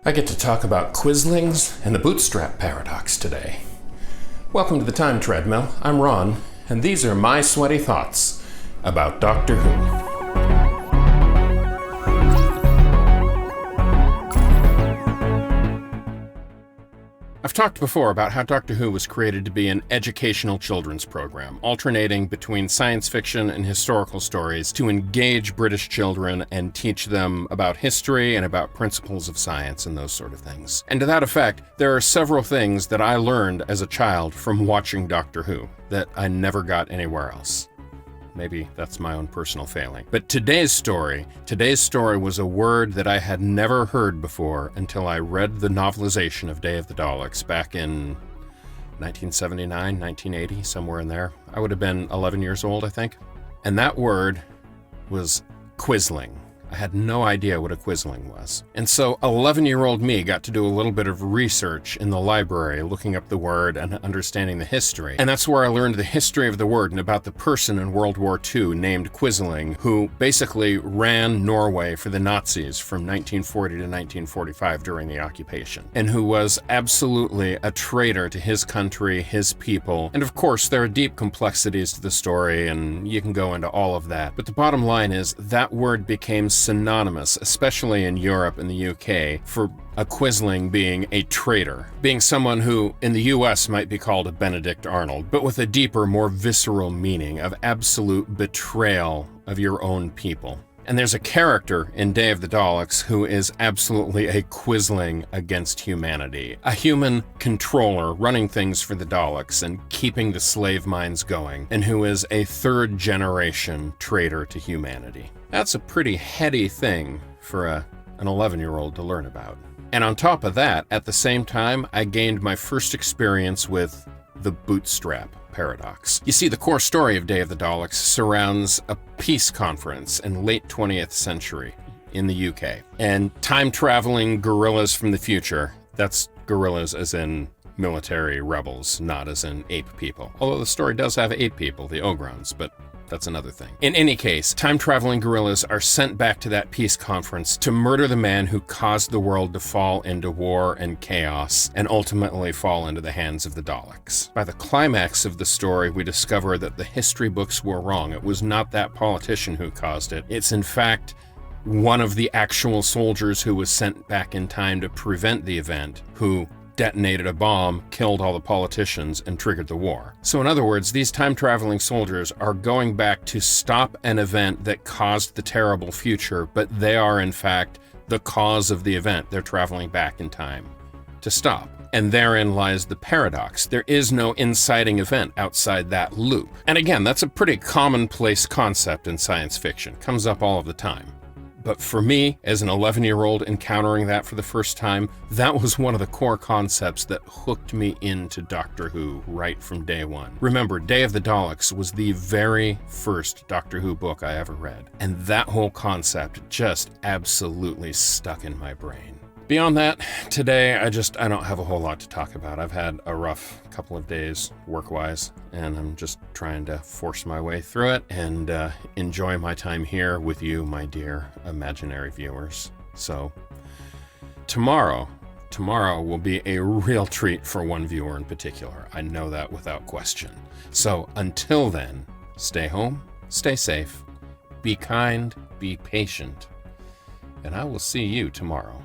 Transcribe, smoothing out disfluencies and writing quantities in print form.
I get to talk about Quislings and the bootstrap paradox today. Welcome to the Time Treadmill. I'm Ron, and these are my sweaty thoughts about Doctor Who. I've talked before about how Doctor Who was created to be an educational children's program, alternating between science fiction and historical stories to engage British children and teach them about history and about principles of science and those sort of things. And to that effect, there are several things that I learned as a child from watching Doctor Who that I never got anywhere else. Maybe that's my own personal failing. But today's story was a word that I had never heard before until I read the novelization of Day of the Daleks back in 1979, 1980, somewhere in there. I would have been 11 years old, I think. And that word was quisling. I had no idea what a quisling was. And so 11-year-old me got to do a little bit of research in the library, looking up the word and understanding the history. And that's where I learned the history of the word and about the person in World War II named Quisling, who basically ran Norway for the Nazis from 1940 to 1945 during the occupation, and who was absolutely a traitor to his country, his people. And of course, there are deep complexities to the story, and you can go into all of that. But the bottom line is that word became synonymous, especially in Europe and the UK, for a quisling being a traitor, being someone who in the US might be called a Benedict Arnold, but with a deeper, more visceral meaning of absolute betrayal of your own people. And there's a character in Day of the Daleks who is absolutely a quisling against humanity, a human controller running things for the Daleks and keeping the slave mines going, and who is a third-generation traitor to humanity. That's a pretty heady thing for an 11-year-old to learn about. And on top of that, at the same time, I gained my first experience with the bootstrap paradox. You see, the core story of Day of the Daleks surrounds a peace conference in late 20th century in the UK. And time-traveling guerrillas from the future, that's guerrillas as in military rebels, not as in ape people. Although the story does have ape people, the Ogrons, but that's another thing. In any case, time-traveling guerrillas are sent back to that peace conference to murder the man who caused the world to fall into war and chaos and ultimately fall into the hands of the Daleks. By the climax of the story, we discover that the history books were wrong. It was not that politician who caused it. It's in fact one of the actual soldiers who was sent back in time to prevent the event, who detonated a bomb, killed all the politicians, and triggered the war. So in other words, these time-traveling soldiers are going back to stop an event that caused the terrible future, but they are in fact the cause of the event they're traveling back in time to stop. And therein lies the paradox. There is no inciting event outside that loop. And again, that's a pretty commonplace concept in science fiction. Comes up all of the time. But for me, as an 11-year-old encountering that for the first time, that was one of the core concepts that hooked me into Doctor Who right from day one. Remember, Day of the Daleks was the very first Doctor Who book I ever read, and that whole concept just absolutely stuck in my brain. Beyond that, today I don't have a whole lot to talk about. I've had a rough couple of days work-wise, and I'm just trying to force my way through it and enjoy my time here with you, my dear imaginary viewers. So tomorrow will be a real treat for one viewer in particular. I know that without question. So until then, stay home, stay safe, be kind, be patient, and I will see you tomorrow.